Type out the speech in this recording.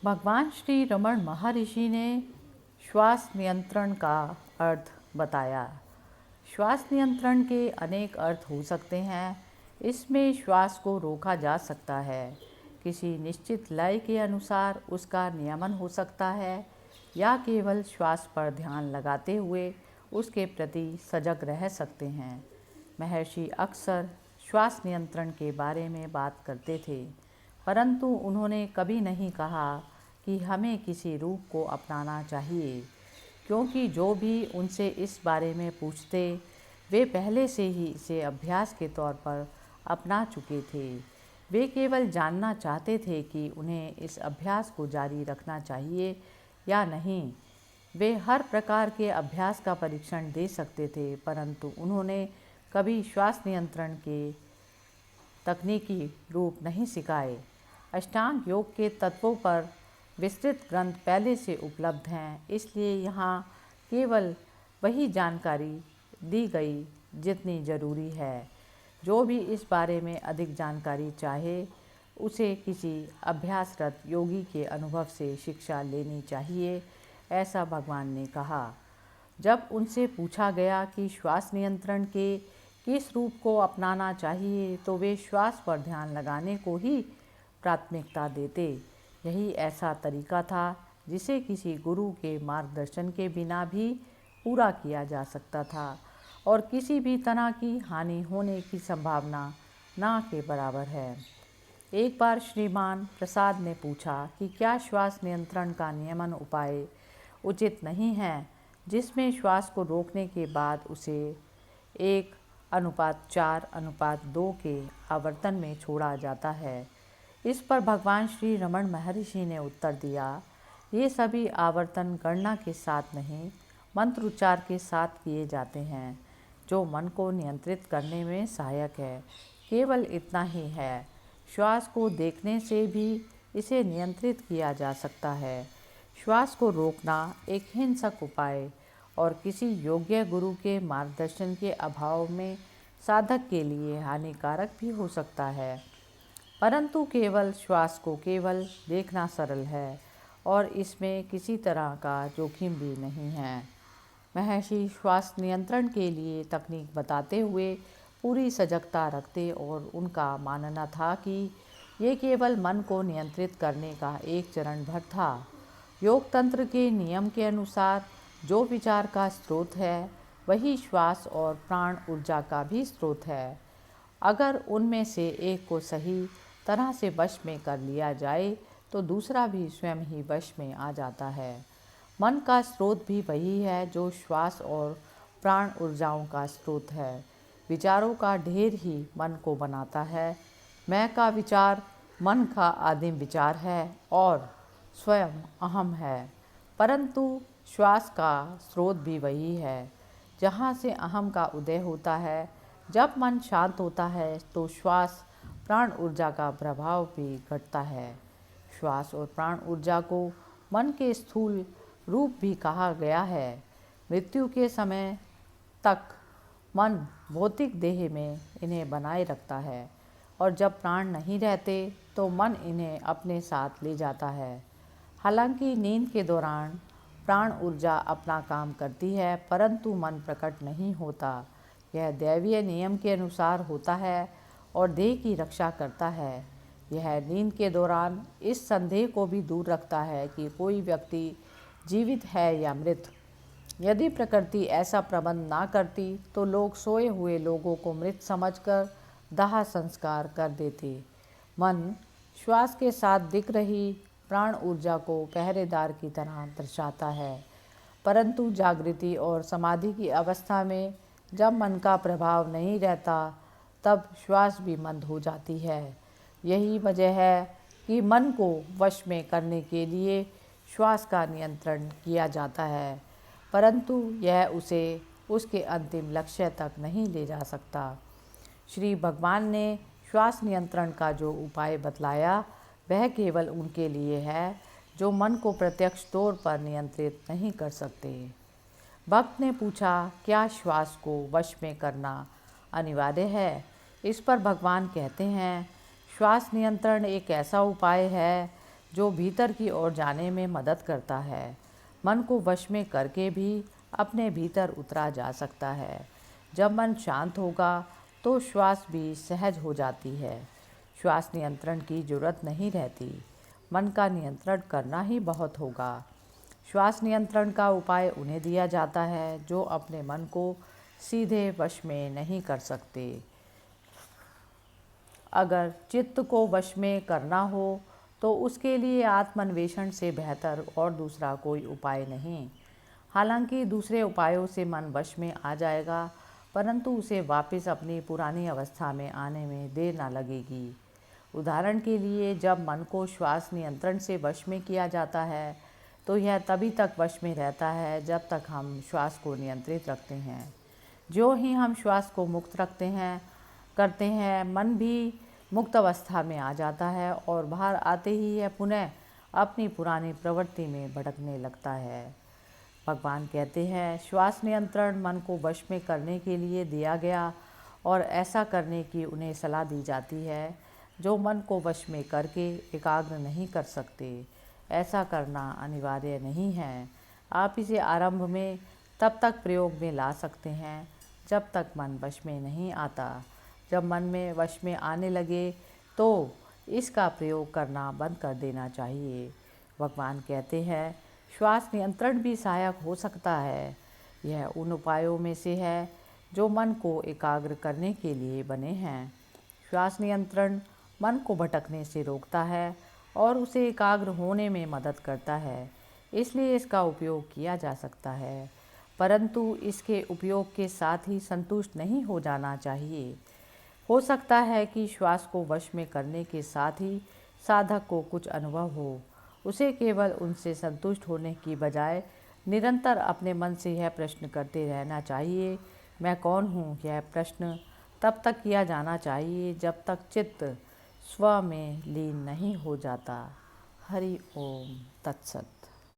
भगवान श्री रमण महर्षि ने श्वास नियंत्रण का अर्थ बताया। श्वास नियंत्रण के अनेक अर्थ हो सकते हैं। इसमें श्वास को रोका जा सकता है, किसी निश्चित लय के अनुसार उसका नियमन हो सकता है, या केवल श्वास पर ध्यान लगाते हुए उसके प्रति सजग रह सकते हैं। महर्षि अक्सर श्वास नियंत्रण के बारे में बात करते थे, परंतु उन्होंने कभी नहीं कहा कि हमें किसी रूप को अपनाना चाहिए, क्योंकि जो भी उनसे इस बारे में पूछते वे पहले से ही इसे अभ्यास के तौर पर अपना चुके थे। वे केवल जानना चाहते थे कि उन्हें इस अभ्यास को जारी रखना चाहिए या नहीं। वे हर प्रकार के अभ्यास का परीक्षण दे सकते थे, परंतु उन्होंने कभी श्वास नियंत्रण के तकनीकी रूप नहीं सिखाए। अष्टांग योग के तत्वों पर विस्तृत ग्रंथ पहले से उपलब्ध हैं, इसलिए यहाँ केवल वही जानकारी दी गई जितनी ज़रूरी है। जो भी इस बारे में अधिक जानकारी चाहे उसे किसी अभ्यासरत योगी के अनुभव से शिक्षा लेनी चाहिए, ऐसा भगवान ने कहा। जब उनसे पूछा गया कि श्वास नियंत्रण के किस रूप को अपनाना चाहिए, तो वे श्वास पर ध्यान लगाने को ही प्राथमिकता देते। यही ऐसा तरीका था जिसे किसी गुरु के मार्गदर्शन के बिना भी पूरा किया जा सकता था और किसी भी तरह की हानि होने की संभावना ना के बराबर है। एक बार श्रीमान प्रसाद ने पूछा कि क्या श्वास नियंत्रण का नियमन उपाय उचित नहीं है, जिसमें श्वास को रोकने के बाद उसे 1:4:2 के आवर्तन में छोड़ा जाता है। इस पर भगवान श्री रमण महर्षि ने उत्तर दिया, ये सभी आवर्तन गणना के साथ नहीं, मंत्रोच्चार के साथ किए जाते हैं, जो मन को नियंत्रित करने में सहायक है। केवल इतना ही है। श्वास को देखने से भी इसे नियंत्रित किया जा सकता है। श्वास को रोकना एक हिंसक उपाय और किसी योग्य गुरु के मार्गदर्शन के अभाव में साधक के लिए हानिकारक भी हो सकता है, परंतु केवल श्वास को केवल देखना सरल है और इसमें किसी तरह का जोखिम भी नहीं है। महर्षि श्वास नियंत्रण के लिए तकनीक बताते हुए पूरी सजगता रखते और उनका मानना था कि ये केवल मन को नियंत्रित करने का एक चरण भर था। योग तंत्र के नियम के अनुसार जो विचार का स्रोत है, वही श्वास और प्राण ऊर्जा का भी स्रोत है। अगर उनमें से एक को सही तरह से वश में कर लिया जाए तो दूसरा भी स्वयं ही वश में आ जाता है। मन का स्रोत भी वही है जो श्वास और प्राण ऊर्जाओं का स्रोत है। विचारों का ढेर ही मन को बनाता है। मैं का विचार मन का आदिम विचार है और स्वयं अहम है, परंतु श्वास का स्रोत भी वही है जहाँ से अहम का उदय होता है। जब मन शांत होता है तो श्वास प्राण ऊर्जा का प्रभाव भी घटता है। श्वास और प्राण ऊर्जा को मन के स्थूल रूप भी कहा गया है। मृत्यु के समय तक मन भौतिक देह में इन्हें बनाए रखता है और जब प्राण नहीं रहते तो मन इन्हें अपने साथ ले जाता है। हालांकि नींद के दौरान प्राण ऊर्जा अपना काम करती है, परंतु मन प्रकट नहीं होता। यह दैवीय नियम के अनुसार होता है और देह की रक्षा करता है। यह नींद के दौरान इस संदेह को भी दूर रखता है कि कोई व्यक्ति जीवित है या मृत। यदि प्रकृति ऐसा प्रबंध ना करती तो लोग सोए हुए लोगों को मृत समझकर दाह संस्कार कर देते। मन श्वास के साथ दिख रही प्राण ऊर्जा को पहरेदार की तरह दर्शाता है, परंतु जागृति और समाधि की अवस्था में जब मन का प्रभाव नहीं रहता तब श्वास भी मंद हो जाती है। यही वजह है कि मन को वश में करने के लिए श्वास का नियंत्रण किया जाता है, परंतु यह उसे उसके अंतिम लक्ष्य तक नहीं ले जा सकता। श्री भगवान ने श्वास नियंत्रण का जो उपाय बतलाया वह केवल उनके लिए है जो मन को प्रत्यक्ष तौर पर नियंत्रित नहीं कर सकते। भक्त ने पूछा, क्या श्वास को वश में करना अनिवार्य है? इस पर भगवान कहते हैं, श्वास नियंत्रण एक ऐसा उपाय है जो भीतर की ओर जाने में मदद करता है। मन को वश में करके भी अपने भीतर उतरा जा सकता है। जब मन शांत होगा तो श्वास भी सहज हो जाती है। श्वास नियंत्रण की जरूरत नहीं रहती, मन का नियंत्रण करना ही बहुत होगा। श्वास नियंत्रण का उपाय उन्हें दिया जाता है जो अपने मन को सीधे वश में नहीं कर सकते। अगर चित्त को वश में करना हो तो उसके लिए आत्मान्वेषण से बेहतर और दूसरा कोई उपाय नहीं। हालांकि दूसरे उपायों से मन वश में आ जाएगा, परंतु उसे वापस अपनी पुरानी अवस्था में आने में देर न लगेगी। उदाहरण के लिए, जब मन को श्वास नियंत्रण से वश में किया जाता है तो यह तभी तक वश में रहता है जब तक हम श्वास को नियंत्रित रखते हैं। जो ही हम श्वास को मुक्त करते हैं, मन भी मुक्त अवस्था में आ जाता है और बाहर आते ही यह पुनः अपनी पुरानी प्रवृत्ति में भटकने लगता है। भगवान कहते हैं, श्वास नियंत्रण मन को वश में करने के लिए दिया गया और ऐसा करने की उन्हें सलाह दी जाती है जो मन को वश में करके एकाग्र नहीं कर सकते। ऐसा करना अनिवार्य नहीं है। आप इसे आरंभ में तब तक प्रयोग में ला सकते हैं जब तक मन वश में नहीं आता। जब मन में वश में आने लगे तो इसका प्रयोग करना बंद कर देना चाहिए। भगवान कहते हैं, श्वास नियंत्रण भी सहायक हो सकता है। यह उन उपायों में से है जो मन को एकाग्र करने के लिए बने हैं। श्वास नियंत्रण मन को भटकने से रोकता है और उसे एकाग्र होने में मदद करता है, इसलिए इसका उपयोग किया जा सकता है। परंतु इसके उपयोग के साथ ही संतुष्ट नहीं हो जाना चाहिए। हो सकता है कि श्वास को वश में करने के साथ ही साधक को कुछ अनुभव हो। उसे केवल उनसे संतुष्ट होने की बजाय निरंतर अपने मन से यह प्रश्न करते रहना चाहिए, मैं कौन हूँ। यह प्रश्न तब तक किया जाना चाहिए जब तक चित्त स्व में लीन नहीं हो जाता। हरि ओम तत्सत।